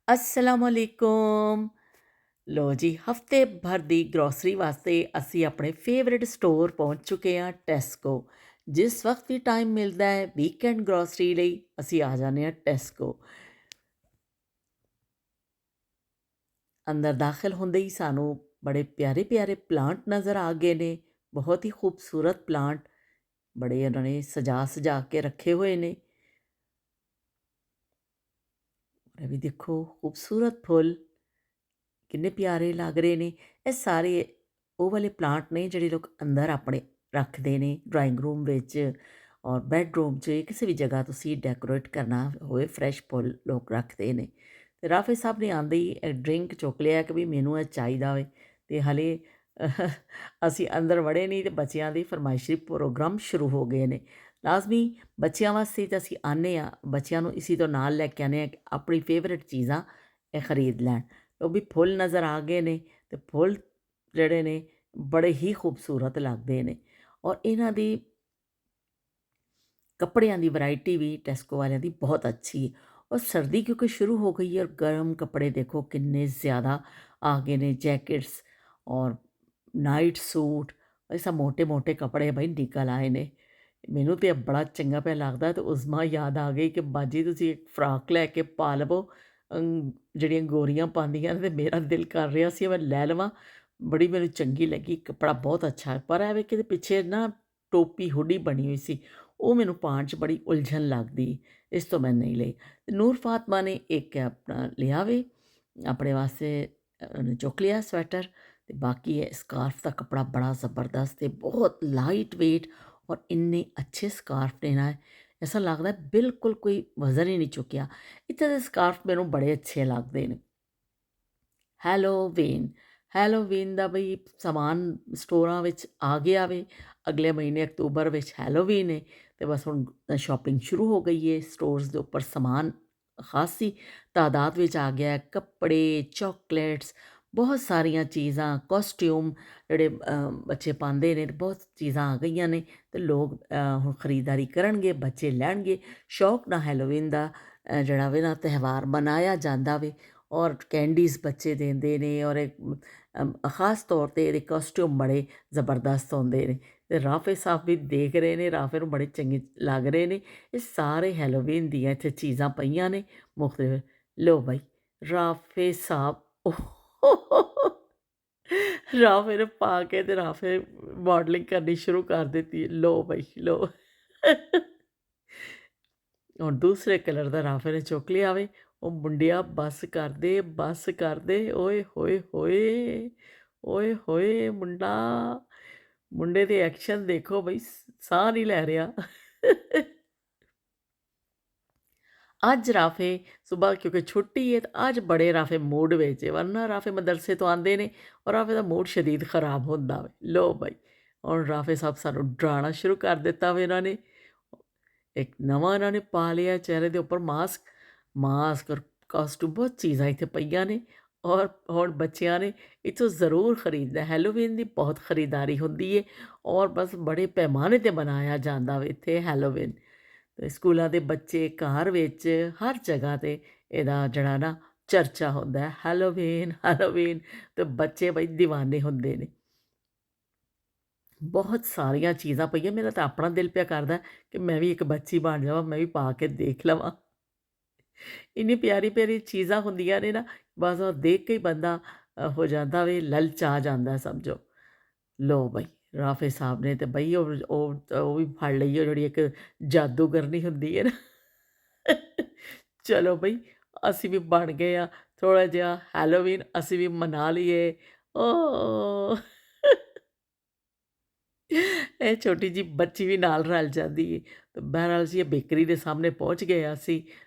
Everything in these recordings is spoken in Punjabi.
ਅਸਲਾਮੁਅਲੈਕੁਮ। ਲੋ ਜੀ, ਹਫਤੇ ਭਰ ਦੀ ਗਰੋਸਰੀ ਵਾਸਤੇ ਅਸੀਂ ਆਪਣੇ ਫੇਵਰਿਟ ਸਟੋਰ ਪਹੁੰਚ ਚੁੱਕੇ ਹਾਂ, ਟੈਸਕੋ। ਜਿਸ ਵਕਤ ਵੀ ਟਾਈਮ ਮਿਲਦਾ ਹੈ ਵੀਕਐਂਡ ਗਰੋਸਰੀ ਲਈ ਅਸੀਂ ਆ ਜਾਂਦੇ ਹਾਂ ਟੈਸਕੋ। ਅੰਦਰ ਦਾਖਲ ਹੁੰਦੇ ਹੀ ਸਾਨੂੰ ਬੜੇ ਪਿਆਰੇ ਪਿਆਰੇ ਪਲਾਂਟ ਨਜ਼ਰ ਆ ਗਏ ਨੇ, ਬਹੁਤ ਹੀ ਖੂਬਸੂਰਤ ਪਲਾਂਟ, ਬੜੇ ਉਹਨਾਂ ਨੇ ਸਜਾ ਕੇ ਰੱਖੇ ਹੋਏ ਨੇ। ਇਹ ਵੀ ਦੇਖੋ ਖੂਬਸੂਰਤ ਫੁੱਲ ਕਿੰਨੇ ਪਿਆਰੇ ਲੱਗ ਰਹੇ ਨੇ। ਇਹ ਸਾਰੇ ਉਹ ਵਾਲੇ ਪਲਾਂਟ ਨੇ ਜਿਹੜੇ ਲੋਕ ਅੰਦਰ ਆਪਣੇ ਰੱਖਦੇ ਨੇ, ਡਰਾਇੰਗ ਰੂਮ ਵਿੱਚ ਔਰ ਬੈਡਰੂਮ 'ਚ, ਕਿਸੇ ਵੀ ਜਗ੍ਹਾ ਤੁਸੀਂ ਡੈਕੋਰੇਟ ਕਰਨਾ ਹੋਏ ਫਰੈਸ਼ ਫੁੱਲ ਲੋਕ ਰੱਖਦੇ ਨੇ। ਅਤੇ ਰਾਫੇ ਸਾਹਿਬ ਨੇ ਆਉਂਦੇ ਹੀ ਡਰਿੰਕ ਚੁੱਕ ਲਿਆ ਕਿ ਵੀ ਮੈਨੂੰ ਇਹ ਚਾਹੀਦਾ ਹੋਵੇ, ਅਤੇ ਹਾਲੇ ਅਸੀਂ ਅੰਦਰ ਵੜੇ ਨਹੀਂ ਅਤੇ ਬੱਚਿਆਂ ਦੀ ਫਰਮਾਇਸ਼ੀ ਪ੍ਰੋਗਰਾਮ ਸ਼ੁਰੂ ਹੋ ਗਏ ਨੇ। ਲਾਜ਼ਮੀ ਬੱਚਿਆਂ ਵਾਸਤੇ ਤਾਂ ਅਸੀਂ ਆਉਂਦੇ ਹਾਂ, ਬੱਚਿਆਂ ਨੂੰ ਇਸੀ ਤੋਂ ਨਾਲ ਲੈ ਕੇ ਆਉਂਦੇ ਹਾਂ ਕਿ ਆਪਣੀ ਫੇਵਰੇਟ ਚੀਜ਼ਾਂ ਇਹ ਖਰੀਦ ਲੈਣ। ਉਹ ਵੀ ਫੁੱਲ ਨਜ਼ਰ ਆ ਗਏ ਨੇ, ਅਤੇ ਫੁੱਲ ਜਿਹੜੇ ਨੇ ਬੜੇ ਹੀ ਖੂਬਸੂਰਤ ਲੱਗਦੇ ਨੇ। ਔਰ ਇਹਨਾਂ ਦੀ ਕੱਪੜਿਆਂ ਦੀ ਵੈਰਾਈਟੀ ਵੀ ਟੈਸਕੋ ਵਾਲਿਆਂ ਦੀ ਬਹੁਤ ਅੱਛੀ ਹੈ। ਔਰ ਸਰਦੀ ਕਿਉਂਕਿ ਸ਼ੁਰੂ ਹੋ ਗਈ ਹੈ, ਔਰ ਗਰਮ ਕੱਪੜੇ ਦੇਖੋ ਕਿੰਨੇ ਜ਼ਿਆਦਾ ਆ ਗਏ ਨੇ, ਜੈਕਟਸ ਔਰ ਨਾਈਟ ਸੂਟ, ਇਹ ਸਭ ਮੋਟੇ ਮੋਟੇ ਕੱਪੜੇ ਬਈ ਨਿਕਲ ਆਏ ਨੇ। ਮੈਨੂੰ ਤਾਂ ਬੜਾ ਚੰਗਾ ਪਿਆ ਲੱਗਦਾ, ਅਤੇ ਉਸਮਾ ਯਾਦ ਆ ਗਈ ਕਿ ਬਾਜੀ ਤੁਸੀਂ ਇੱਕ ਫਰਾਕ ਲੈ ਕੇ ਪਾ ਲਵੋ ਜਿਹੜੀਆਂ ਗੋਰੀਆਂ ਪਾਉਂਦੀਆਂ ਨੇ, ਅਤੇ ਮੇਰਾ ਦਿਲ ਕਰ ਰਿਹਾ ਸੀ ਮੈਂ ਲੈ ਲਵਾਂ। ਬੜੀ ਮੈਨੂੰ ਚੰਗੀ ਲੱਗੀ, ਕੱਪੜਾ ਬਹੁਤ ਅੱਛਾ ਹੈ। ਪਰ ਐਵੇਂ ਕਿ ਪਿੱਛੇ ਨਾ ਟੋਪੀ ਹੁੱਡੀ ਬਣੀ ਹੋਈ ਸੀ, ਉਹ ਮੈਨੂੰ ਪਾਉਣ 'ਚ ਬੜੀ ਉਲਝਣ ਲੱਗਦੀ, ਇਸ ਤੋਂ ਮੈਂ ਨਹੀਂ ਲਈ। ਨੂਰ ਫਾਤਮਾ ਨੇ ਇੱਕ ਆਪਣਾ ਲਿਆ ਵੇ ਆਪਣੇ ਵਾਸਤੇ, ਉਹਨੇ ਚੁੱਕ ਲਿਆ ਸਵੈਟਰ, ਅਤੇ ਬਾਕੀ ਹੈ ਸਕਾਰਫ ਦਾ ਕੱਪੜਾ ਬੜਾ ਜ਼ਬਰਦਸਤ ਅਤੇ ਬਹੁਤ ਲਾਈਟ ਵੇਟ, ਔਰ ਇੰਨੇ ਅੱਛੇ ਸਕਾਰਫ ਨੇ ਨਾ, ਐਸਾ ਲੱਗਦਾ ਬਿਲਕੁਲ ਕੋਈ ਵਜ਼ਨ ਹੀ ਨਹੀਂ ਚੁੱਕਿਆ। ਇੱਥੇ ਦੇ ਸਕਾਰਫ ਮੈਨੂੰ ਬੜੇ ਅੱਛੇ ਲੱਗਦੇ ਨੇ। ਹੈਲੋਵੀਨ, ਹੈਲੋਵੀਨ ਦਾ ਬਈ ਸਮਾਨ ਸਟੋਰਾਂ ਵਿੱਚ ਆ ਗਿਆ ਵੇ। ਅਗਲੇ ਮਹੀਨੇ ਅਕਤੂਬਰ ਵਿੱਚ ਹੈਲੋਵੀਨ ਹੈ, ਅਤੇ ਬਸ ਹੁਣ ਸ਼ੋਪਿੰਗ ਸ਼ੁਰੂ ਹੋ ਗਈ ਹੈ। ਸਟੋਰਸ ਦੇ ਉੱਪਰ ਸਮਾਨ ਖਾਸੀ ਤਾਦਾਦ ਵਿੱਚ ਆ ਗਿਆ, ਕੱਪੜੇ, ਚੋਕਲੇਟਸ, ਬਹੁਤ ਸਾਰੀਆਂ ਚੀਜ਼ਾਂ, ਕੋਸਟਿਊਮ ਜਿਹੜੇ ਬੱਚੇ ਪਾਉਂਦੇ ਨੇ, ਬਹੁਤ ਚੀਜ਼ਾਂ ਆ ਗਈਆਂ ਨੇ, ਅਤੇ ਲੋਕ ਹੁਣ ਖਰੀਦਦਾਰੀ ਕਰਨਗੇ, ਬੱਚੇ ਲੈਣਗੇ। ਸ਼ੌਕ ਨਾਲ ਹੈਲੋਵੀਨ ਦਾ ਜਿਹੜਾ ਵੇ ਨਾ ਤਿਉਹਾਰ ਮਨਾਇਆ ਜਾਂਦਾ ਵੇ, ਔਰ ਕੈਂਡੀਜ਼ ਬੱਚੇ ਦਿੰਦੇ ਨੇ, ਔਰ ਖ਼ਾਸ ਤੌਰ 'ਤੇ ਇਹਦੇ ਕੋਸਟਿਊਮ ਬੜੇ ਜ਼ਬਰਦਸਤ ਹੁੰਦੇ ਨੇ। ਅਤੇ ਰਾਫੇ ਸਾਹਿਬ ਵੀ ਦੇਖ ਰਹੇ ਨੇ, ਰਾਫੇ ਨੂੰ ਬੜੇ ਚੰਗੇ ਲੱਗ ਰਹੇ ਨੇ। ਇਹ ਸਾਰੇ ਹੈਲੋਵੀਨ ਦੀਆਂ ਇੱਥੇ ਚੀਜ਼ਾਂ ਪਈਆਂ ਨੇ ਮੁਖਤਲਿਫ। ਲਓ ਬਾਈ, ਰਾਫੇ ਸਾਹਿਬ ਰਾਫੇ ਨੇ ਪਾ ਕੇ ਅਤੇ ਰਾਫੇ ਮਾਡਲਿੰਗ ਕਰਨੀ ਸ਼ੁਰੂ ਕਰ ਦਿੱਤੀ। ਲਓ ਬਾਈ ਲਓ। ਹੁਣ ਦੂਸਰੇ ਕਲਰ ਦਾ ਰਾਫੇ ਨੇ ਚੁੱਕ ਲਿਆ ਵੇ। ਉਹ ਮੁੰਡਿਆ ਬੱਸ ਕਰਦੇ, ਓਏ ਹੋਏ ਹੋਏ, ਓਏ ਹੋਏ ਮੁੰਡਾ, ਮੁੰਡੇ ਦੇ ਐਕਸ਼ਨ ਦੇਖੋ ਬਈ, ਸਾਹ ਨਹੀਂ ਲੈ ਰਿਹਾ। ਅੱਜ ਰਾਫੇ ਸੁਬਾਹ ਕਿਉਂਕਿ ਛੁੱਟੀ ਹੈ, ਤਾਂ ਅੱਜ ਬੜੇ ਰਾਫੇ ਮੂਡ ਵਿੱਚ ਹੈ, ਵਰਨਾ ਰਾਫੇ ਮਦਰਸੇ ਤੋਂ ਆਉਂਦੇ ਨੇ ਔਰ ਰਾਫੇ ਦਾ ਮੂਡ ਸ਼ਦੀਦ ਖਰਾਬ ਹੁੰਦਾ ਵੇ। ਲਓ ਬਾਈ, ਹੁਣ ਰਾਫੇ ਸਾਹਿਬ ਸਾਨੂੰ ਡਰਾਉਣਾ ਸ਼ੁਰੂ ਕਰ ਦਿੱਤਾ ਵੇ ਇਹਨਾਂ ਨੇ। ਇੱਕ ਨਵਾਂ ਇਹਨਾਂ ਨੇ ਪਾ ਲਿਆ ਚਿਹਰੇ ਦੇ ਉੱਪਰ ਮਾਸਕ, ਮਾਸਕ ਔਰ ਕਾਸਟੂਮ, ਬਹੁਤ ਚੀਜ਼ਾਂ ਇੱਥੇ ਪਈਆਂ ਨੇ। ਔਰ ਹੁਣ ਬੱਚਿਆਂ ਨੇ ਇੱਥੋਂ ਜ਼ਰੂਰ ਖਰੀਦਣਾ। ਹੈਲੋਵੀਨ ਦੀ ਬਹੁਤ ਖਰੀਦਦਾਰੀ ਹੁੰਦੀ ਹੈ, ਔਰ ਬਸ ਬੜੇ ਪੈਮਾਨੇ 'ਤੇ ਮਨਾਇਆ ਜਾਂਦਾ ਵੇ ਇੱਥੇ ਹੈਲੋਵੀਨ। ਅਤੇ ਸਕੂਲਾਂ ਦੇ ਬੱਚੇ, ਘਰ ਵਿੱਚ, ਹਰ ਜਗ੍ਹਾ 'ਤੇ ਇਹਦਾ ਜਿਹੜਾ ਨਾ ਚਰਚਾ ਹੁੰਦਾ, ਹੈਲੋਵੀਨ ਹੈਲੋਵੀਨ, ਅਤੇ ਬੱਚੇ ਬਈ ਦੀਵਾਨੇ ਹੁੰਦੇ ਨੇ। ਬਹੁਤ ਸਾਰੀਆਂ ਚੀਜ਼ਾਂ ਪਈਆਂ, ਮੇਰਾ ਤਾਂ ਆਪਣਾ ਦਿਲ ਪਿਆ ਕਰਦਾ ਕਿ ਮੈਂ ਵੀ ਇੱਕ ਬੱਚੀ ਬਣ ਜਾਵਾਂ, ਮੈਂ ਵੀ ਪਾ ਕੇ ਦੇਖ ਲਵਾਂ। ਇੰਨੀ ਪਿਆਰੀ ਪਿਆਰੀ ਚੀਜ਼ਾਂ ਹੁੰਦੀਆਂ ਨੇ ਨਾ, ਬਸ ਉਹ ਦੇਖ ਕੇ ਹੀ ਬੰਦਾ ਹੋ ਜਾਂਦਾ ਵੇ, ਲਲਚਾ ਜਾਂਦਾ ਸਮਝੋ। ਲਓ ਬਈ, ਰਾਫੇ ਸਾਹਿਬ ਨੇ ਤਾਂ ਬਈ ਉਹ ਵੀ ਫੜ ਲਈ, ਉਹ ਜਿਹੜੀ ਇੱਕ ਜਾਦੂਗਰਨੀ ਹੁੰਦੀ ਹੈ ਨਾ। ਚਲੋ ਬਈ, ਅਸੀਂ ਵੀ ਬਣ ਗਏ ਆ ਥੋੜ੍ਹਾ ਜਿਹਾ ਹੈਲੋਵੀਨ, ਅਸੀਂ ਵੀ ਮਨਾ ਲਈਏ। ਓ ਇਹ ਛੋਟੀ ਜਿਹੀ ਬੱਚੀ ਵੀ ਨਾਲ ਰਲ ਜਾਂਦੀ ਹੈ। ਤੇ ਬਹਰਹਾਲ ਅਸੀਂ ਇਹ ਬੇਕਰੀ ਦੇ ਸਾਹਮਣੇ ਪਹੁੰਚ ਗਏ ਅਸੀਂ,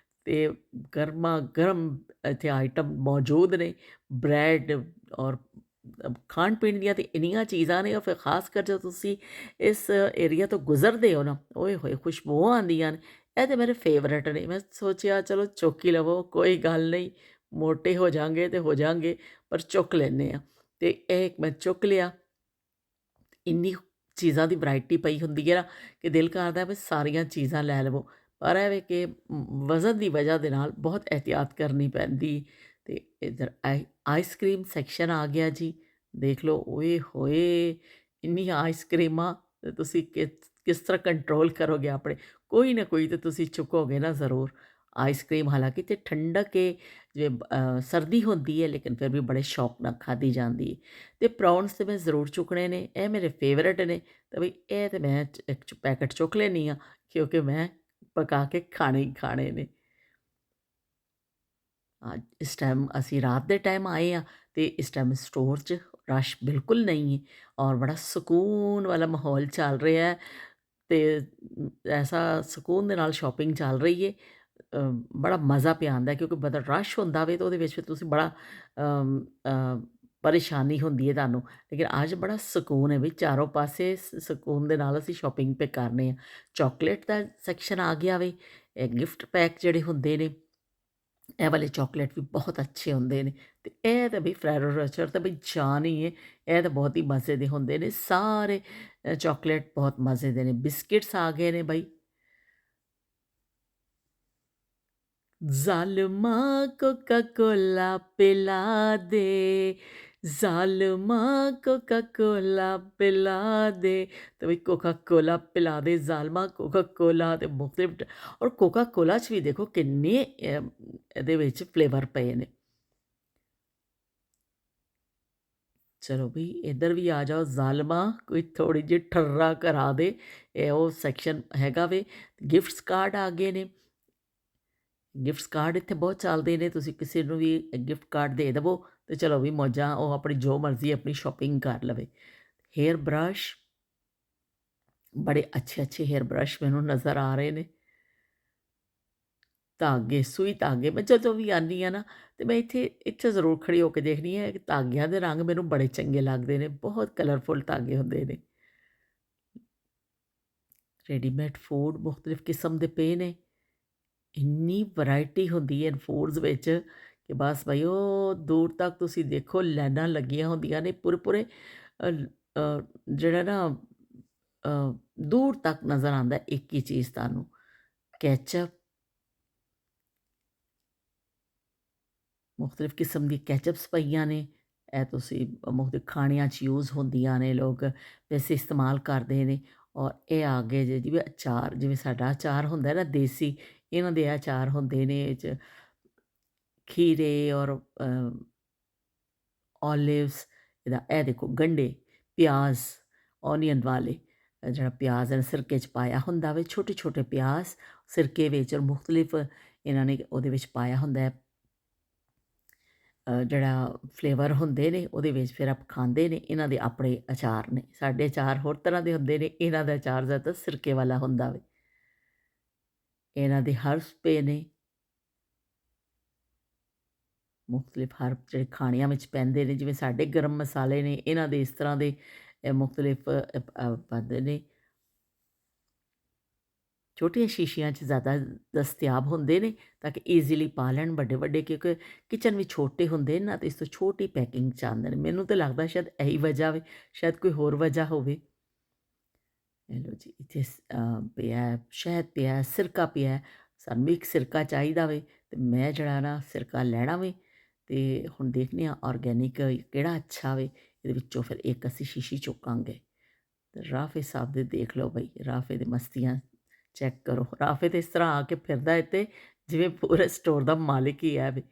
ਅਤੇ ਗਰਮਾ ਗਰਮ ਇੱਥੇ ਆਈਟਮ ਮੌਜੂਦ ਨੇ, ਬ੍ਰੈਡ ਔਰ ਖਾਣ ਪੀਣ ਦੀਆਂ ਤਾਂ ਇੰਨੀਆਂ ਚੀਜ਼ਾਂ ਨੇ। ਔਰ ਫਿਰ ਖਾਸ ਕਰ ਜਦੋਂ ਤੁਸੀਂ ਇਸ ਏਰੀਆ ਤੋਂ ਗੁਜ਼ਰਦੇ ਹੋ ਨਾ, ਓਏ ਹੋਏ ਖੁਸ਼ਬੂਆਂ ਆਉਂਦੀਆਂ ਨੇ। ਇਹ ਤਾਂ ਮੇਰੇ ਫੇਵਰੇਟ ਨੇ। ਮੈਂ ਸੋਚਿਆ ਚਲੋ ਚੁੱਕ ਹੀ ਲਵੋ, ਕੋਈ ਗੱਲ ਨਹੀਂ, ਮੋਟੇ ਹੋ ਜਾਵਾਂਗੇ ਅਤੇ ਹੋ ਜਾਵਾਂਗੇ, ਪਰ ਚੁੱਕ ਲੈਂਦੇ ਹਾਂ। ਅਤੇ ਇਹ ਮੈਂ ਚੁੱਕ ਲਿਆ। ਇੰਨੀ ਚੀਜ਼ਾਂ ਦੀ ਵੈਰਾਈਟੀ ਪਈ ਹੁੰਦੀ ਹੈ ਨਾ ਕਿ ਦਿਲ ਕਰਦਾ ਵੀ ਸਾਰੀਆਂ ਚੀਜ਼ਾਂ ਲੈ ਲਵੋ। ਪਰ ਇਹ ਵੇ ਕਿ ਵਜ਼ਨ ਦੀ ਵਜ੍ਹਾ ਦੇ ਨਾਲ ਬਹੁਤ ਇਹਤਿਆਤ ਕਰਨੀ ਪੈਂਦੀ। ਤੇ ਇੱਧਰ ਆਈਸਕ੍ਰੀਮ ਸੈਕਸ਼ਨ ਆ ਗਿਆ ਜੀ। ਦੇਖ ਲਓ, ਓਏ ਹੋਏ! ਇੰਨੀਆਂ ਆਈਸਕ੍ਰੀਮਾਂ ਤੇ ਤੁਸੀਂ ਕਿਸ ਤਰ੍ਹਾਂ ਕੰਟਰੋਲ ਕਰੋਗੇ ਆਪਣੇ, ਕੋਈ ਨਾ ਕੋਈ ਤਾਂ ਤੁਸੀਂ ਚੁੱਕੋਗੇ ਨਾ ਜ਼ਰੂਰ। ਆਈਸਕ੍ਰੀਮ ਹਾਲਾਂਕਿ ਤੇ ਠੰਡਕ ਏ, ਜਿਵੇਂ ਸਰਦੀ ਹੁੰਦੀ ਹੈ ਲੇਕਿਨ ਫਿਰ ਵੀ ਬੜੇ ਸ਼ੌਕ ਨਾਲ ਖਾਧੀ ਜਾਂਦੀ ਹੈ। ਤੇ ਪ੍ਰੌਨਸ ਤੇ ਮੈਂ ਜ਼ਰੂਰ ਚੁੱਕਣੇ ਨੇ, ਇਹ ਮੇਰੇ ਫੇਵਰੇਟ ਨੇ। ਤਾਂ ਬਈ ਇਹ ਤਾਂ ਮੈਂ ਇੱਕ ਪੈਕਟ ਚੁੱਕ ਲੈਂਦੀ ਹਾਂ, ਕਿਉਂਕਿ ਮੈਂ ਪਕਾ ਕੇ ਖਾਣੇ ਹੀ ਖਾਣੇ ਨੇ। ਇਸ ਟਾਈਮ ਅਸੀਂ ਰਾਤ ਦੇ ਟਾਈਮ ਆਏ ਹਾਂ ਅਤੇ ਇਸ ਟਾਈਮ ਸਟੋਰ 'ਚ ਰਸ਼ ਬਿਲਕੁਲ ਨਹੀਂ ਹੈ ਔਰ ਬੜਾ ਸਕੂਨ ਵਾਲਾ ਮਾਹੌਲ ਚੱਲ ਰਿਹਾ ਹੈ ਅਤੇ ਐਸਾ ਸਕੂਨ ਦੇ ਨਾਲ ਸ਼ੋਪਿੰਗ ਚੱਲ ਰਹੀ ਹੈ। ਬੜਾ ਮਜ਼ਾ ਪਿਆ ਆਉਂਦਾ ਕਿਉਂਕਿ ਬੜਾ ਰਸ਼ ਹੁੰਦਾ ਵੇ ਤਾਂ ਉਹਦੇ ਵਿੱਚ ਫਿਰ ਤੁਸੀਂ ਬੜਾ ਪਰੇਸ਼ਾਨੀ ਹੁੰਦੀ ਹੈ ਤੁਹਾਨੂੰ, ਲੇਕਿਨ ਅੱਜ ਬੜਾ ਸਕੂਨ ਹੈ ਵੀ ਚਾਰੋਂ ਪਾਸੇ ਸਕੂਨ ਦੇ ਨਾਲ ਅਸੀਂ ਸ਼ੋਪਿੰਗ ਪੇ ਕਰਨੇ ਹਾਂ। ਚਾਕਲੇਟ ਦਾ ਸੈਕਸ਼ਨ ਆ ਗਿਆ ਵੇ, ਇਹ ਗਿਫਟ ਪੈਕ ਜਿਹੜੇ ਹੁੰਦੇ ਨੇ, ਇਹ ਵਾਲੇ ਚਾਕਲੇਟ ਵੀ ਬਹੁਤ ਅੱਛੇ ਹੁੰਦੇ ਨੇ ਅਤੇ ਇਹ ਤਾਂ ਬਈ ਫਰੈਰੋ ਰੋਚਰ ਤਾਂ ਬਈ ਜਾਨ ਹੀ ਹੈ। ਇਹ ਤਾਂ ਬਹੁਤ ਹੀ ਮਜ਼ੇ ਦੇ ਹੁੰਦੇ ਨੇ ਸਾਰੇ, ਚਾਕਲੇਟ ਬਹੁਤ ਮਜ਼ੇ ਦੇ ਨੇ। ਬਿਸਕਿਟਸ ਆ ਗਏ ਨੇ ਬਈ, ਜ਼ਾਲਮਾ ਕੋਕਾ ਕੋਲਾ ਪਿਲਾ ਦੇ, ਜ਼ਾਲਮਾ ਕੋਕਾ ਕੋਲਾ ਪਿਲਾ ਦੇ। ਤੇ ਬਈ ਕੋਕਾ ਕੋਲਾ ਪਿਲਾ ਦੇ ਜ਼ਾਲਮਾ, ਕੋਕਾ ਕੋਲਾ ਦੇ ਮੁਖਤਲਿਫ, ਔਰ ਕੋਕਾ ਕੋਲਾ 'ਚ ਵੀ ਦੇਖੋ ਕਿੰਨੇ ਇਹਦੇ ਵਿੱਚ ਫਲੇਵਰ ਪਏ ਨੇ। ਚਲੋ ਬਈ ਇੱਧਰ ਵੀ ਆ ਜਾਓ ਜ਼ਾਲਮਾ, ਕੋਈ ਥੋੜ੍ਹੀ ਜਿਹੀ ਠਰਰਾ ਕਰਾ ਦੇ, ਇਹ ਉਹ ਸੈਕਸ਼ਨ ਹੈਗਾ ਵੇ। ਗਿਫਟਸ ਕਾਰਡ ਆ ਗਏ ਨੇ, ਗਿਫਟਸ ਕਾਰਡ ਇੱਥੇ ਬਹੁਤ ਚੱਲਦੇ ਨੇ, ਤੁਸੀਂ ਕਿਸੇ ਨੂੰ ਵੀ ਗਿਫਟ ਕਾਰਡ ਦੇ ਦੇਵੋ ਅਤੇ ਚਲੋ ਵੀ ਮੌਜਾਂ, ਉਹ ਆਪਣੀ ਜੋ ਮਰਜ਼ੀ ਆਪਣੀ ਸ਼ੋਪਿੰਗ ਕਰ ਲਵੇ। ਹੇਅਰ ਬਰੱਸ਼, ਬੜੇ ਅੱਛੇ ਅੱਛੇ ਹੇਅਰ ਬਰੱਸ਼ ਮੈਨੂੰ ਨਜ਼ਰ ਆ ਰਹੇ ਨੇ। ਧਾਗੇ, ਸੂਈ ਧਾਗੇ, ਮੈਂ ਜਦੋਂ ਵੀ ਆਉਂਦੀ ਹਾਂ ਨਾ ਅਤੇ ਮੈਂ ਇੱਥੇ ਇੱਥੇ ਜ਼ਰੂਰ ਖੜ੍ਹੀ ਹੋ ਕੇ ਦੇਖਦੀ ਹਾਂ ਕਿ ਧਾਗਿਆਂ ਦੇ ਰੰਗ ਮੈਨੂੰ ਬੜੇ ਚੰਗੇ ਲੱਗਦੇ ਨੇ, ਬਹੁਤ ਕਲਰਫੁੱਲ ਧਾਗੇ ਹੁੰਦੇ ਨੇ। ਰੈਡੀਮੇਡ ਫੂਡ ਮੁਖਤਲਿਫ ਕਿਸਮ ਦੇ ਪਏ ਨੇ, ਇੰਨੀ ਵੈਰਾਈਟੀ ਹੁੰਦੀ ਹੈ ਫੂਡਸ ਵਿੱਚ ਕਿ ਬਸ ਬਈ ਉਹ ਦੂਰ ਤੱਕ ਤੁਸੀਂ ਦੇਖੋ ਲਾਈਨਾਂ ਲੱਗੀਆਂ ਹੁੰਦੀਆਂ ਨੇ, ਪੂਰੇ ਪੂਰੇ ਜਿਹੜਾ ਨਾ ਦੂਰ ਤੱਕ ਨਜ਼ਰ ਆਉਂਦਾ ਇੱਕ ਹੀ ਚੀਜ਼ ਤੁਹਾਨੂੰ। ਕੈਚਅਪ, ਮੁਖਤਲਿਫ ਕਿਸਮ ਦੀ ਕੈਚਅਪਸ ਪਈਆਂ ਨੇ, ਇਹ ਤੁਸੀਂ ਮੁਖਤਲਿਫ ਖਾਣਿਆਂ 'ਚ ਯੂਜ਼ ਹੁੰਦੀਆਂ ਨੇ, ਲੋਕ ਵੈਸੇ ਇਸਤੇਮਾਲ ਕਰਦੇ ਨੇ। ਔਰ ਇਹ ਆ ਗਏ ਜੇ ਜਿਵੇਂ ਅਚਾਰ, ਜਿਵੇਂ ਸਾਡਾ ਅਚਾਰ ਹੁੰਦਾ ਨਾ ਦੇਸੀ, ਇਹਨਾਂ ਦੇ ਅਚਾਰ ਹੁੰਦੇ ਨੇ, ਇਹ 'ਚ ਖੀਰੇ ਔਰ ਓਲਿਵਸ, ਇਹਦਾ ਇਹ ਦੇਖੋ ਗੰਢੇ, ਪਿਆਜ਼, ਓਨੀਅਨ ਵਾਲੇ, ਜਿਹੜਾ ਪਿਆਜ਼ ਹੈ ਸਿਰਕੇ 'ਚ ਪਾਇਆ ਹੁੰਦਾ ਵੇ, ਛੋਟੇ ਛੋਟੇ ਪਿਆਜ਼ ਸਿਰਕੇ ਵਿੱਚ, ਔਰ ਮੁਖਤਲਿਫ ਇਹਨਾਂ ਨੇ ਉਹਦੇ ਵਿੱਚ ਪਾਇਆ ਹੁੰਦਾ ਹੈ, ਜਿਹੜਾ ਫਲੇਵਰ ਹੁੰਦੇ ਨੇ ਉਹਦੇ ਵਿੱਚ ਫਿਰ ਆਪ ਖਾਂਦੇ ਨੇ। ਇਹਨਾਂ ਦੇ ਆਪਣੇ ਅਚਾਰ ਨੇ, ਸਾਡੇ ਅਚਾਰ ਹੋਰ ਤਰ੍ਹਾਂ ਦੇ ਹੁੰਦੇ ਨੇ, ਇਹਨਾਂ ਦਾ ਅਚਾਰ ਜ਼ਿਆਦਾਤਰ ਸਿਰਕੇ ਵਾਲਾ ਹੁੰਦਾ ਵੇ। ਇਹਨਾਂ ਦੇ ਹਰਬਸ ਪਏ ਨੇ, ਮੁਖਤਲਿਫ ਹਰਬ ਜਿਹੜੇ ਖਾਣਿਆਂ ਵਿੱਚ ਪੈਂਦੇ ਨੇ, ਜਿਵੇਂ ਸਾਡੇ ਗਰਮ ਮਸਾਲੇ ਨੇ, ਇਹਨਾਂ ਦੇ ਇਸ ਤਰ੍ਹਾਂ ਦੇ ਮੁਖਤਲਿਫ ਪਾਉਂਦੇ ਨੇ। ਛੋਟੀਆਂ ਸ਼ੀਸ਼ੀਆਂ 'ਚ ਜ਼ਿਆਦਾ ਦਸਤਿਆਬ ਹੁੰਦੇ ਨੇ ਤਾਂ ਕਿ ਈਜ਼ੀਲੀ ਪਾ ਲੈਣ ਵੱਡੇ ਵੱਡੇ, ਕਿਉਂਕਿ ਕਿਚਨ ਵੀ ਛੋਟੇ ਹੁੰਦੇ ਨਾ, ਅਤੇ ਇਸ ਤੋਂ ਛੋਟੀ ਪੈਕਿੰਗ 'ਚ ਆਉਂਦੇ ਨੇ। ਮੈਨੂੰ ਤਾਂ ਲੱਗਦਾ ਸ਼ਾਇਦ ਇਹੀ ਵਜ੍ਹਾ ਵੇ, ਸ਼ਾਇਦ ਕੋਈ ਹੋਰ ਵਜ੍ਹਾ ਹੋਵੇ। ਇਹ ਲਓ ਜੀ, ਇੱਥੇ ਪਿਆ ਸ਼ਹਿਦ, ਪਿਆ ਸਿਰਕਾ, ਪਿਆ। ਸਾਨੂੰ ਵੀ ਇੱਕ ਸਿਰਕਾ ਚਾਹੀਦਾ ਵੇ ਅਤੇ ਮੈਂ ਜਿਹੜਾ ਨਾ ਸਿਰਕਾ ਲੈਣਾ ਵੇ, ਅਤੇ ਹੁਣ ਦੇਖਦੇ ਹਾਂ ਔਰਗੈਨਿਕ ਕਿਹੜਾ ਅੱਛਾ ਵੇ, ਇਹਦੇ ਵਿੱਚੋਂ ਫਿਰ ਇੱਕ ਅਸੀਂ ਸ਼ੀਸ਼ੀ ਚੁੱਕਾਂਗੇ। ਤੇ ਰਾਫੇ ਸਾਹਿਬ ਦੇ ਦੇਖ ਲਓ ਬਈ, ਰਾਫੇ ਦੇ ਮਸਤੀਆਂ ਚੈੱਕ ਕਰੋ। ਰਾਫੇ ਤਾਂ ਇਸ ਤਰ੍ਹਾਂ ਆ ਕੇ ਫਿਰਦਾ ਇੱਥੇ ਜਿਵੇਂ ਪੂਰੇ ਸਟੋਰ ਦਾ ਮਾਲਿਕ ਹੀ ਹੈ ਵੀ।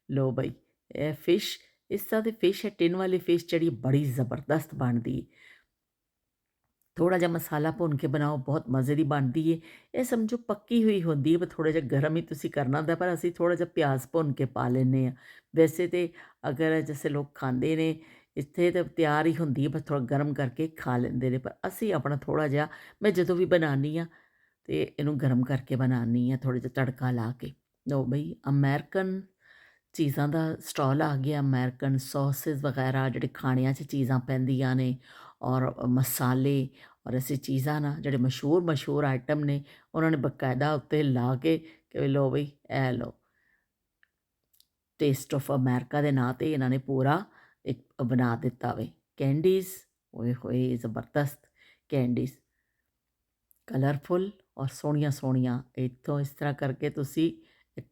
ਲਓ ਬਈ, ਇਹ ਫਿਸ਼, ਇਸ ਤਰ੍ਹਾਂ ਦੀ ਫਿਸ਼ ਹੈ, ਟਿਨ ਵਾਲੀ ਫਿਸ਼ ਜਿਹੜੀ ਬੜੀ ਜ਼ਬਰਦਸਤ ਬਣਦੀ ਹੈ। ਥੋੜ੍ਹਾ ਜਿਹਾ ਮਸਾਲਾ ਭੁੰਨ ਕੇ ਬਣਾਓ, ਬਹੁਤ ਮਜ਼ੇ ਦੀ ਬਣਦੀ ਹੈ। ਇਹ ਸਮਝੋ ਪੱਕੀ ਹੋਈ ਹੁੰਦੀ ਹੈ, ਪਰ ਥੋੜ੍ਹਾ ਜਿਹਾ ਗਰਮ ਹੀ ਤੁਸੀਂ ਕਰਨਾ ਹੁੰਦਾ, ਪਰ ਅਸੀਂ ਥੋੜ੍ਹਾ ਜਿਹਾ ਪਿਆਜ਼ ਭੁੰਨ ਕੇ ਪਾ ਲੈਂਦੇ ਹਾਂ। ਵੈਸੇ ਤਾਂ ਅਗਰ ਜੈਸੇ ਲੋਕ ਖਾਂਦੇ ਨੇ ਇੱਥੇ ਤਾਂ ਤਿਆਰ ਹੀ ਹੁੰਦੀ ਹੈ, ਬਸ ਥੋੜ੍ਹਾ ਗਰਮ ਕਰਕੇ ਖਾ ਲੈਂਦੇ ਨੇ, ਪਰ ਅਸੀਂ ਆਪਣਾ ਥੋੜ੍ਹਾ ਜਿਹਾ, ਮੈਂ ਜਦੋਂ ਵੀ ਬਣਾਉਂਦੀ ਹਾਂ ਅਤੇ ਇਹਨੂੰ ਗਰਮ ਕਰਕੇ ਬਣਾਉਂਦੀ ਹਾਂ, ਥੋੜ੍ਹਾ ਜਿਹਾ ਤੜਕਾ ਲਾ ਕੇ। ਲਓ ਬਈ, ਅਮੈਰੀਕਨ ਚੀਜ਼ਾਂ ਦਾ ਸਟਾਲ ਆ ਗਿਆ, ਅਮੈਰੀਕਨ ਸੌਸਿਸ ਵਗੈਰਾ ਜਿਹੜੇ ਖਾਣਿਆਂ 'ਚ ਚੀਜ਼ਾਂ ਪੈਂਦੀਆਂ ਨੇ, ਔਰ ਮਸਾਲੇ, ਔਰ ਅਸੀਂ ਚੀਜ਼ਾਂ ਨਾ ਜਿਹੜੇ ਮਸ਼ਹੂਰ ਮਸ਼ਹੂਰ ਆਈਟਮ ਨੇ, ਉਹਨਾਂ ਨੇ ਬਾਕਾਇਦਾ ਉੱਤੇ ਲਾ ਕੇ ਕਿ ਲਓ ਬਈ ਇਹ ਲਓ, ਟੇਸਟ ਆਫ ਅਮੈਰੀਕਾ ਦੇ ਨਾਂ 'ਤੇ ਇਹਨਾਂ ਨੇ ਪੂਰਾ ਇੱਕ ਬਣਾ ਦਿੱਤਾ ਵੇ। ਕੈਂਡੀਜ਼, ਓਏ ਹੋਏ ਜ਼ਬਰਦਸਤ ਕੈਂਡੀਜ਼, ਕਲਰਫੁੱਲ ਔਰ ਸੋਹਣੀਆਂ ਸੋਹਣੀਆਂ। ਇੱਥੋਂ ਇਸ ਤਰ੍ਹਾਂ ਕਰਕੇ ਤੁਸੀਂ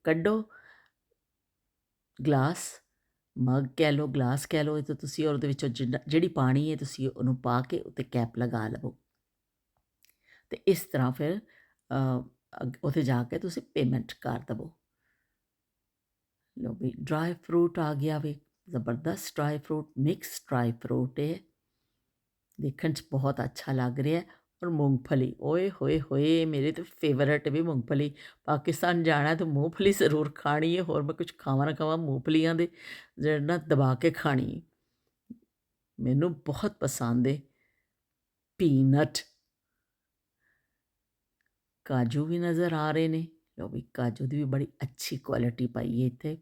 ਕੱਢੋ ਗਲਾਸ, ਮੱਗ ਕਹਿ ਲਓ, ਗਲਾਸ ਕਹਿ ਲਓ, ਤੇ ਤੁਸੀਂ ਉਹਦੇ ਵਿੱਚੋਂ ਜਿਹੜੀ ਪਾਣੀ ਹੈ ਤੁਸੀਂ ਉਹਨੂੰ ਪਾ ਕੇ ਉੱਤੇ ਕੈਪ ਲਗਾ ਲਵੋ ਅਤੇ ਇਸ ਤਰ੍ਹਾਂ ਫਿਰ ਉੱਥੇ ਜਾ ਕੇ ਤੁਸੀਂ ਪੇਮੈਂਟ ਕਰ ਦੇਵੋ। ਲਓ ਵੀ ਡਰਾਈ ਫਰੂਟ ਆ ਗਿਆ ਵੇ, ਜ਼ਬਰਦਸਤ dry fruit, mix dry fruit ਹੈ, ਦੇਖਣ 'ਚ ਬਹੁਤ ਅੱਛਾ ਲੱਗ ਰਿਹਾ ਹੈ। ਔਰ ਮੂੰਗਫਲੀ, ਓਏ ਹੋਏ ਹੋਏ, ਮੇਰੇ ਤਾਂ ਫੇਵਰਟ ਵੀ ਮੂੰਗਫਲੀ। ਪਾਕਿਸਤਾਨ ਜਾਣਾ ਤਾਂ ਮੂੰਗਫਲੀ ਜ਼ਰੂਰ ਖਾਣੀ ਹੈ, ਹੋਰ ਮੈਂ ਕੁਝ ਖਾਵਾਂ ਨਾ ਖਾਵਾਂ, ਮੂੰਗਫਲੀਆਂ ਦੇ ਜਿਹੜੇ ਨਾ ਦਬਾ ਕੇ ਖਾਣੀ ਹੈ, ਮੈਨੂੰ ਬਹੁਤ ਪਸੰਦ ਹੈ। ਪੀਨਟ, ਕਾਜੂ ਵੀ ਨਜ਼ਰ ਆ ਰਹੇ ਨੇ, ਲਓ ਵੀ ਕਾਜੂ ਦੀ ਵੀ ਬੜੀ ਅੱਛੀ ਕੁਆਲਿਟੀ ਪਾਈ ਹੈ ਇੱਥੇ।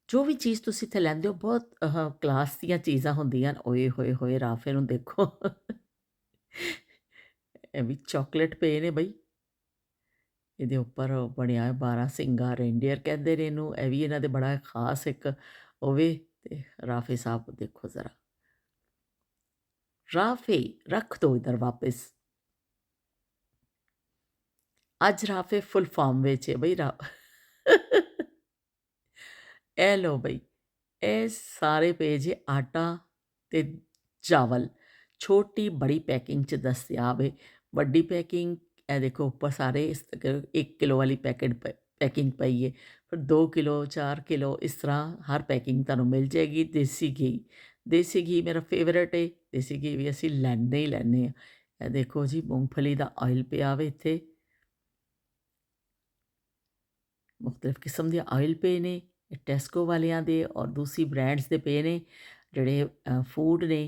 ਜੋ ਵੀ ਚੀਜ਼ ਤੁਸੀਂ ਇੱਥੇ ਲੈਂਦੇ ਹੋ ਬਹੁਤ ਕਲਾਸ ਦੀਆਂ ਚੀਜ਼ਾਂ ਹੁੰਦੀਆਂ। ਓਏ ਹੋਏ ਹੋਏ, ਰਾਫੇ ਨੂੰ ਦੇਖੋ ਇਹ ਵੀ ਚਾਕਲੇਟ ਪਏ ਨੇ ਬਈ, ਇਹਦੇ ਉੱਪਰ ਬਣਿਆ 12 ਸਿੰਘਾਂ ਰੇਨਡੀਅਰ ਕਹਿੰਦੇ ਨੇ ਇਹਨੂੰ, ਇਹ ਵੀ ਇਹਨਾਂ ਦੇ ਬੜਾ ਖਾਸ ਇੱਕ ਹੋਵੇ। ਤੇ ਰਾਫੇ ਸਾਹਿਬ ਦੇਖੋ ਜ਼ਰਾ, ਰਾਫੇ ਰੱਖ ਦੋ ਇਧਰ ਵਾਪਿਸ। ਅੱਜ ਰਾਫੇ ਫੁੱਲ ਫਾਰਮ ਵਿੱਚ ਹੈ ਬਈ ਇਹ ਲਓ ਬਈ, ਇਹ ਸਾਰੇ ਪਏ ਜੇ ਆਟਾ ਤੇ ਚਾਵਲ, ਛੋਟੀ ਬੜੀ ਪੈਕਿੰਗ 'ਚ ਦਸਤਿਆਬ ਹੈ। ਵੱਡੀ ਪੈਕਿੰਗ ਇਹ ਦੇਖੋ ਉੱਪਰ ਸਾਰੇ 1 ਕਿਲੋ ਵਾਲੀ ਪੈਕਿੰਗ ਪਈ ਹੈ, ਫਿਰ 2 ਕਿਲੋ 4 ਕਿਲੋ ਇਸ ਤਰ੍ਹਾਂ ਹਰ ਪੈਕਿੰਗ ਤੁਹਾਨੂੰ ਮਿਲ ਜਾਏਗੀ। ਦੇਸੀ ਘੀ ਮੇਰਾ ਫੇਵਰਟ ਹੈ, ਦੇਸੀ ਘੀ ਵੀ ਅਸੀਂ ਲੈਂਦੇ ਹੀ ਲੈਂਦੇ ਹਾਂ। ਇਹ ਦੇਖੋ ਜੀ ਮੂੰਗਫਲੀ ਦਾ ਆਇਲ ਪਿਆ ਵੇ ਇੱਥੇ, ਮੁਖਤਲਿਫ ਕਿਸਮ ਦੇ ਆਇਲ ਪਏ ਨੇ, ਇਹ ਟੈਸਕੋ ਵਾਲਿਆਂ ਦੇ ਔਰ ਦੂਸਰੀ ਬ੍ਰਾਂਡਸ ਦੇ ਪਏ ਨੇ। ਜਿਹੜੇ ਫੂਡ ਨੇ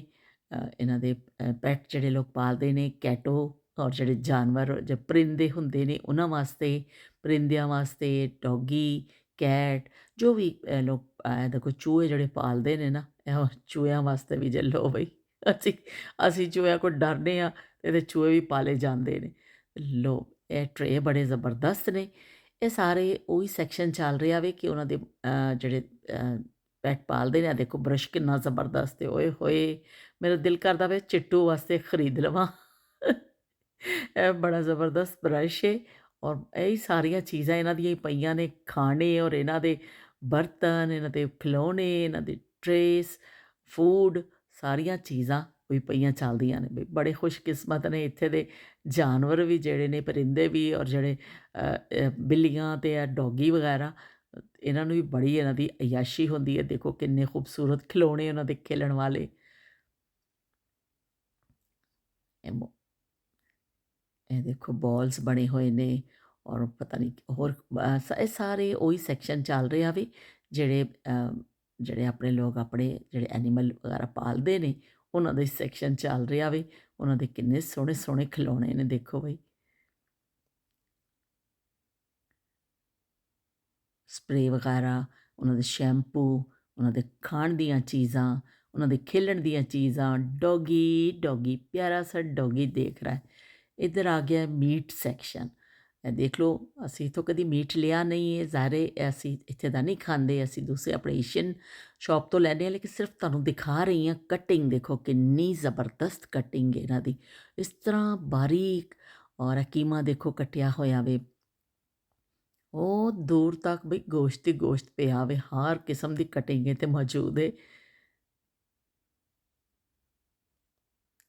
ਇਹਨਾਂ ਦੇ ਪੈਟ ਜਿਹੜੇ ਲੋਕ ਪਾਲਦੇ ਨੇ, ਕੈਟੋ, ਔਰ ਜਿਹੜੇ ਜਾਨਵਰ ਜੋ ਪਰਿੰਦੇ ਹੁੰਦੇ ਨੇ ਉਹਨਾਂ ਵਾਸਤੇ, ਪਰਿੰਦਿਆਂ ਵਾਸਤੇ, ਡੋਗੀ, ਕੈਟ, ਜੋ ਵੀ ਲੋਕ ਦੇਖੋ ਚੂਹੇ ਜਿਹੜੇ ਪਾਲਦੇ ਨੇ ਨਾ, ਇਹ ਚੂਹਿਆਂ ਵਾਸਤੇ ਵੀ ਜੇ ਲਓ ਬਈ, ਅਸੀਂ ਅਸੀਂ ਚੂਹਿਆਂ ਕੋਲ ਡਰਦੇ ਹਾਂ, ਇਹਦੇ ਚੂਹੇ ਵੀ ਪਾਲੇ ਜਾਂਦੇ ਨੇ। ਲਓ ਇਹ ਟਰੇ ਬੜੇ ਜ਼ਬਰਦਸਤ ਨੇ। ਇਹ ਸਾਰੇ ਉਹੀ ਸੈਕਸ਼ਨ ਚੱਲ ਰਿਹਾ ਵੇ ਕਿ ਉਹਨਾਂ ਦੇ ਜਿਹੜੇ ਪੈਟ ਪਾਲਦੇ ਨੇ। ਦੇਖੋ ਬਰਸ਼ ਕਿੰਨਾ ਜ਼ਬਰਦਸਤ ਹੈ, ਓਏ ਹੋਏ, ਮੇਰਾ ਦਿਲ ਕਰਦਾ ਵੇ ਚਿੱਟੂ ਵਾਸਤੇ ਖਰੀਦ ਲਵਾਂ ਇਹ ਬੜਾ ਜ਼ਬਰਦਸਤ ਬਰਸ਼ ਹੈ। ਔਰ ਇਹ ਸਾਰੀਆਂ ਚੀਜ਼ਾਂ ਇਹਨਾਂ ਦੀਆਂ ਹੀ ਪਈਆਂ ਨੇ, ਖਾਣੇ ਔਰ ਇਹਨਾਂ ਦੇ ਬਰਤਨ, ਇਹਨਾਂ ਦੇ ਖਿਲੌਣੇ, ਇਹਨਾਂ ਦੇ ਟਰੇਸ, ਫੂਡ, ਸਾਰੀਆਂ ਚੀਜ਼ਾਂ ਵੀ ਪਈਆਂ ਚੱਲਦੀਆਂ ਨੇ ਬਈ। ਬੜੇ ਖੁਸ਼ਕਿਸਮਤ ਨੇ ਇੱਥੇ ਦੇ ਜਾਨਵਰ ਵੀ ਜਿਹੜੇ ਨੇ, ਪਰਿੰਦੇ ਵੀ, ਔਰ ਜਿਹੜੇ ਬਿੱਲੀਆਂ ਅਤੇ ਡੋਗੀ ਵਗੈਰਾ, ਇਹਨਾਂ ਨੂੰ ਵੀ ਬੜੀ ਇਹਨਾਂ ਦੀ ਅਯਾਸ਼ੀ ਹੁੰਦੀ ਹੈ। ਦੇਖੋ ਕਿੰਨੇ ਖੂਬਸੂਰਤ ਖਿਲੌਣੇ ਉਹਨਾਂ ਦੇ ਖੇਲਣ ਵਾਲੇ। ਇਹ ਦੇਖੋ ਬੋਲਸ ਬਣੇ ਹੋਏ ਨੇ, ਔਰ ਪਤਾ ਨਹੀਂ ਹੋਰ ਇਹ ਸਾਰੇ ਉਹੀ ਸੈਕਸ਼ਨ ਚੱਲ ਰਿਹਾ ਵੀ ਜਿਹੜੇ ਆਪਣੇ ਲੋਕ ਆਪਣੇ ਜਿਹੜੇ ਐਨੀਮਲ ਵਗੈਰਾ ਪਾਲਦੇ ਨੇ ਉਹਨਾਂ ਦਾ ਸੈਕਸ਼ਨ ਚੱਲ ਰਿਹਾ ਵੇ। ਉਹਨਾਂ ਦੇ ਕਿੰਨੇ ਸੋਹਣੇ ਸੋਹਣੇ ਖਿਲੌਣੇ ਨੇ, ਦੇਖੋ ਬਈ, ਸਪਰੇ ਵਗੈਰਾ, ਉਹਨਾਂ ਦੇ ਸ਼ੈਂਪੂ, ਉਹਨਾਂ ਦੇ ਖਾਣ ਦੀਆਂ ਚੀਜ਼ਾਂ, ਉਹਨਾਂ ਦੇ ਖੇਲਣ ਦੀਆਂ ਚੀਜ਼ਾਂ। ਡੋਗੀ ਪਿਆਰਾ ਸਾ ਡੋਗੀ ਦੇਖ ਰਿਹਾ ਹੈ। ਇੱਧਰ ਆ ਗਿਆ ਮੀਟ ਸੈਕਸ਼ਨ, ਇਹ ਦੇਖ ਲਓ, ਅਸੀਂ ਇੱਥੋਂ ਕਦੀ ਮੀਟ ਲਿਆ ਨਹੀਂ ਹੈ, ਜ਼ਾਹਰੇ ਅਸੀਂ ਇੱਥੇ ਦਾ ਨਹੀਂ ਖਾਂਦੇ, ਅਸੀਂ ਦੂਸਰੇ ਆਪਣੇ ਏਸ਼ੀਅਨ ਸ਼ੌਪ ਤੋਂ ਲੈਂਦੇ ਹਾਂ। ਲੇਕਿਨ ਸਿਰਫ ਤੁਹਾਨੂੰ ਦਿਖਾ ਰਹੀ ਹਾਂ ਕਟਿੰਗ, ਦੇਖੋ ਕਿੰਨੀ ਜ਼ਬਰਦਸਤ ਕਟਿੰਗ ਇਹਨਾਂ ਦੀ, ਇਸ ਤਰ੍ਹਾਂ ਬਾਰੀਕ। ਔਰ ਕੀਮਾ ਦੇਖੋ ਕੱਟਿਆ ਹੋਇਆ ਵੇ, ਉਹ ਦੂਰ ਤੱਕ ਬਈ ਗੋਸ਼ਤ ਹੀ ਗੋਸ਼ਤ ਪਿਆ ਵੇ, ਹਰ ਕਿਸਮ ਦੀ ਕਟਿੰਗ ਇੱਥੇ ਮੌਜੂਦ ਹੈ।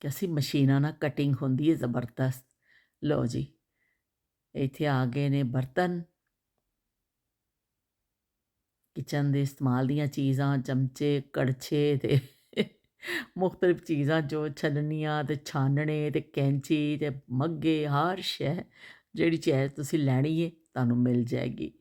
ਕਿ ਅਸੀਂ ਮਸ਼ੀਨਾਂ ਨਾਲ ਕਟਿੰਗ ਹੁੰਦੀ ਹੈ ਜ਼ਬਰਦਸਤ। ਲਓ ਜੀ, ਇੱਥੇ ਆ ਗਏ ਨੇ ਬਰਤਨ, ਕਿਚਨ ਦੇ ਇਸਤੇਮਾਲ ਦੀਆਂ ਚੀਜ਼ਾਂ, ਚਮਚੇ, ਕੜਛੇ ਅਤੇ ਮੁਖਤਲਿਫ ਚੀਜ਼ਾਂ, ਜੋ ਛੰਨਣੀਆਂ ਅਤੇ ਛਾਨਣੇ ਅਤੇ ਕੈਂਚੀ ਅਤੇ ਮੱਗੇ, ਹਰ ਸ਼ੈ ਜਿਹੜੀ ਚੀਜ਼ ਤੁਸੀਂ ਲੈਣੀ ਹੈ ਤੁਹਾਨੂੰ ਮਿਲ ਜਾਏਗੀ।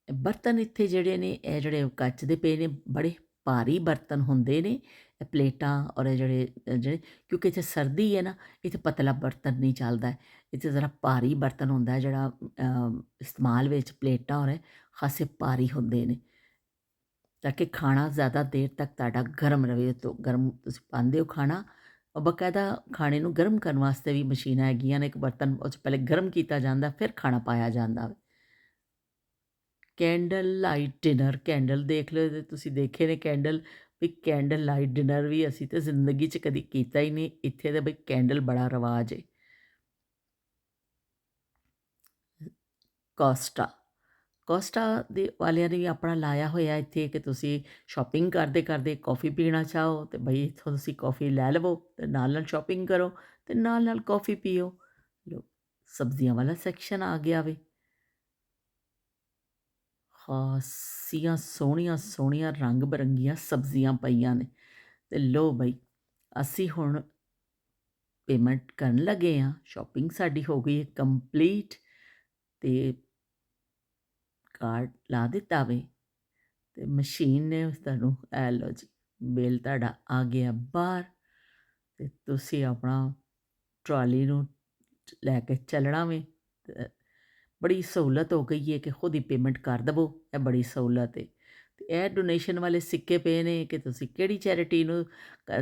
ਬਰਤਨ ਇੱਥੇ ਜਿਹੜੇ ਨੇ, ਇਹ ਜਿਹੜੇ ਕੱਚ ਦੇ ਪਏ ਨੇ, ਬੜੇ ਭਾਰੀ ਬਰਤਨ ਹੁੰਦੇ ਨੇ ਇਹ ਪਲੇਟਾਂ, ਔਰ ਇਹ ਜਿਹੜੇ ਕਿਉਂਕਿ ਇੱਥੇ ਸਰਦੀ ਹੈ ਨਾ, ਇੱਥੇ ਪਤਲਾ ਬਰਤਨ ਨਹੀਂ ਚੱਲਦਾ, ਇੱਥੇ ਜ਼ਰਾ ਭਾਰੀ ਬਰਤਨ ਹੁੰਦਾ ਜਿਹੜਾ ਇਸਤੇਮਾਲ ਵਿੱਚ, ਪਲੇਟਾਂ ਔਰ ਖਾਸੇ ਭਾਰੀ ਹੁੰਦੇ ਨੇ, ਤਾਂ ਕਿ ਖਾਣਾ ਜ਼ਿਆਦਾ ਦੇਰ ਤੱਕ ਤੁਹਾਡਾ ਗਰਮ ਰਵੇ। ਤੋਂ ਗਰਮ ਤੁਸੀਂ ਪਾਉਂਦੇ ਹੋ ਖਾਣਾ, ਔਰ ਬਾਕਾਇਦਾ ਖਾਣੇ ਨੂੰ ਗਰਮ ਕਰਨ ਵਾਸਤੇ ਵੀ ਮਸ਼ੀਨਾਂ ਹੈਗੀਆਂ ਨੇ। ਇੱਕ ਬਰਤਨ ਉਹ 'ਚ ਪਹਿਲੇ ਗਰਮ ਕੀਤਾ ਜਾਂਦਾ, ਫਿਰ ਖਾਣਾ ਪਾਇਆ ਜਾਂਦਾ। ਕੈਂਡਲ ਲਾਈਟ ਡਿਨਰ, ਕੈਂਡਲ ਦੇਖ ਲਓ, ਤੇ ਤੁਸੀਂ ਦੇਖੇ ਨੇ ਕੈਂਡਲ ਵੀ, ਕੈਂਡਲ ਲਾਈਟ ਡਿਨਰ ਵੀ ਅਸੀਂ ਤਾਂ ਜ਼ਿੰਦਗੀ 'ਚ ਕਦੀ ਕੀਤਾ ਹੀ ਨਹੀਂ। ਇੱਥੇ ਤਾਂ ਬਈ ਕੈਂਡਲ ਬੜਾ ਰਿਵਾਜ ਹੈ। ਕੋਸਟਾ। ਕੋਸਟਾ ਦੇ ਵਾਲਿਆਂ ਨੇ ਵੀ ਆਪਣਾ ਲਾਇਆ ਹੋਇਆ ਇੱਥੇ ਕਿ ਤੁਸੀਂ ਸ਼ਾਪਿੰਗ ਕਰਦੇ-ਕਰਦੇ ਕੌਫੀ ਪੀਣਾ ਚਾਹੋ ਤੇ ਬਈ ਇੱਥੋਂ ਤੁਸੀਂ ਕੌਫੀ ਲੈ ਲਵੋ ਤੇ ਨਾਲ-ਨਾਲ ਸ਼ਾਪਿੰਗ ਕਰੋ ਤੇ ਨਾਲ-ਨਾਲ ਕੌਫੀ ਪੀਓ। ਲੋ ਸਬਜ਼ੀਆਂ ਵਾਲਾ ਸੈਕਸ਼ਨ ਆ ਗਿਆ ਵੇ। ਖਾਸੀਆਂ ਸੋਹਣੀਆਂ-ਸੋਹਣੀਆਂ ਰੰਗ-ਬਿਰੰਗੀਆਂ ਸਬਜ਼ੀਆਂ ਪਈਆਂ ਨੇ ਤੇ ਲਓ ਬਈ ਅਸੀਂ ਹੁਣ ਪੇਮੈਂਟ ਕਰਨ ਲੱਗੇ ਹਾਂ। ਸ਼ਾਪਿੰਗ ਸਾਡੀ ਹੋ ਗਈ ਹੈ ਕੰਪਲੀਟ ਤੇ ਕਾਰਡ ਲਾ ਦਿੱਤਾ ਵੇ ਤੇ ਮਸ਼ੀਨ ਨੇ ਤੁਹਾਨੂੰ ਇਹ ਲਓ ਜੀ ਬਿੱਲ ਤੁਹਾਡਾ ਆ ਗਿਆ ਬਾਹਰ ਤੇ ਤੁਸੀਂ ਆਪਣਾ ਟਰਾਲੀ ਨੂੰ ਲੈ ਕੇ ਚੱਲਣਾ ਵੇ ਤੇ ਬੜੀ ਸਹੂਲਤ ਹੋ ਗਈ ਹੈ ਕਿ ਖੁਦ ਹੀ ਪੇਮੈਂਟ ਕਰ ਦੇਵੋ। ਇਹ ਬੜੀ ਸਹੂਲਤ ਹੈ ਤੇ ਇਹ ਡੋਨੇਸ਼ਨ ਵਾਲੇ ਸਿੱਕੇ ਪਏ ਨੇ ਕਿ ਤੁਸੀਂ ਕਿਹੜੀ ਚੈਰਿਟੀ ਨੂੰ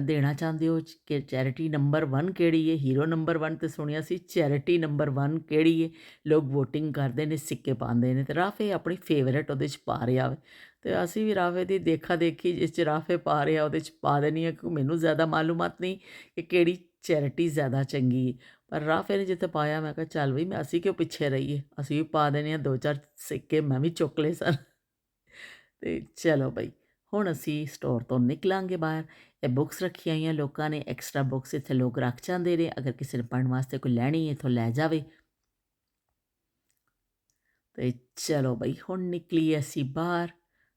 ਦੇਣਾ ਚਾਹੁੰਦੇ ਹੋ ਕਿ ਚੈਰਿਟੀ ਨੰਬਰ 1 ਕਿਹੜੀ ਹੈ। ਹੀਰੋ ਨੰਬਰ 1 ਤੇ ਸੁਣਿਆ ਸੀ, ਚੈਰਿਟੀ ਨੰਬਰ 1 ਕਿਹੜੀ ਹੈ। ਲੋਕ ਵੋਟਿੰਗ ਕਰਦੇ ਨੇ, ਸਿੱਕੇ ਪਾਉਂਦੇ ਨੇ ਤੇ ਰਾਫੇ ਆਪਣੀ ਫੇਵਰੇਟ ਉਹਦੇ 'ਚ ਪਾ ਰਿਹਾ ਵੇ ਤੇ ਅਸੀਂ ਵੀ ਰਾਫੇ ਦੀ ਦੇਖਾ ਦੇਖੀ ਜਿਸ 'ਚ ਰਾਫੇ ਪਾ ਰਿਹਾ ਉਹਦੇ 'ਚ ਪਾ ਦੇਣੀ ਹੈ ਕਿਉਂਕਿ ਮੈਨੂੰ ਜ਼ਿਆਦਾ ਮਾਲੂਮਾਤ ਨਹੀਂ ਕਿ ਕਿਹੜੀ ਚੈਰਿਟੀ ਜ਼ਿਆਦਾ ਚੰਗੀ ਹੈ। ਪਰ ਰਾਫੇ ਨੇ ਜਿੱਥੇ ਪਾਇਆ ਮੈਂ ਕਿਹਾ ਚੱਲ ਬਈ ਅਸੀਂ ਕਿਉਂ ਪਿੱਛੇ ਰਹੀਏ, ਅਸੀਂ ਵੀ ਪਾ ਦੇਣੇ ਆ 2-4 ਸਿੱਕੇ ਮੈਂ ਵੀ ਚੁੱਕ ਲਏ ਸਨ ਤੇ ਚਲੋ ਬਈ ਹੁਣ ਅਸੀਂ ਸਟੋਰ ਤੋਂ ਨਿਕਲਾਂਗੇ ਬਾਹਰ। ਇਹ ਬੁੱਕਸ ਰੱਖੀਆਂ ਹੋਈਆਂ ਲੋਕਾਂ ਨੇ, ਐਕਸਟਰਾ ਬੁੱਕਸ ਇੱਥੇ ਲੋਕ ਰੱਖ ਜਾਂਦੇ ਨੇ, ਅਗਰ ਕਿਸੇ ਨੇ ਪੜ੍ਹਨ ਵਾਸਤੇ ਕੋਈ ਲੈਣੀ ਹੈ ਇੱਥੋਂ ਲੈ ਜਾਵੇ। ਤੇ ਚਲੋ ਬਈ ਹੁਣ ਨਿਕਲੀਏ ਅਸੀਂ ਬਾਹਰ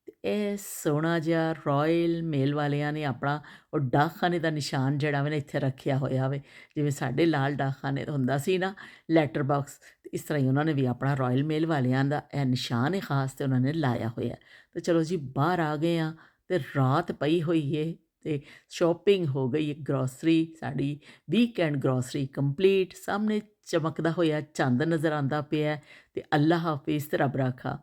ਤੇ ਇਹ ਸੋਹਣਾ ਜਿਹਾ ਰਾਇਲ ਮੇਲ ਵਾਲਿਆਂ ਨੇ ਆਪਣਾ ਉਹ ਡਾਕਖਾਨੇ ਦਾ ਨਿਸ਼ਾਨ ਜਿਹੜਾ ਵੇ ਨਾ ਇੱਥੇ ਰੱਖਿਆ ਹੋਇਆ ਵੇ। ਜਿਵੇਂ ਸਾਡੇ ਲਾਲ ਡਾਕਖਾਨੇ ਦਾ ਹੁੰਦਾ ਸੀ ਨਾ ਲੈਟਰ ਬਾਕਸ, ਤੇ ਇਸ ਤਰ੍ਹਾਂ ਹੀ ਉਹਨਾਂ ਨੇ ਵੀ ਆਪਣਾ ਰਾਇਲ ਮੇਲ ਵਾਲਿਆਂ ਦਾ ਇਹ ਨਿਸ਼ਾਨ ਹੈ ਖਾਸ ਤੇ ਉਹਨਾਂ ਨੇ ਲਾਇਆ ਹੋਇਆ। ਤੇ ਚਲੋ ਜੀ ਬਾਹਰ ਆ ਗਏ ਹਾਂ ਤੇ ਰਾਤ ਪਈ ਹੋਈ ਏ ਤੇ ਸ਼ਾਪਿੰਗ ਹੋ ਗਈ, ਗਰੋਸਰੀ ਸਾਡੀ ਵੀਕਐਂਡ ਗਰੋਸਰੀ ਕੰਪਲੀਟ। ਸਾਹਮਣੇ ਚਮਕਦਾ ਹੋਇਆ ਚੰਦ ਨਜ਼ਰ ਆਉਂਦਾ ਪਿਆ ਤੇ ਅੱਲਾ ਹਾਫਿਜ਼ ਤੇ ਰੱਬ ਰਾਖਾ।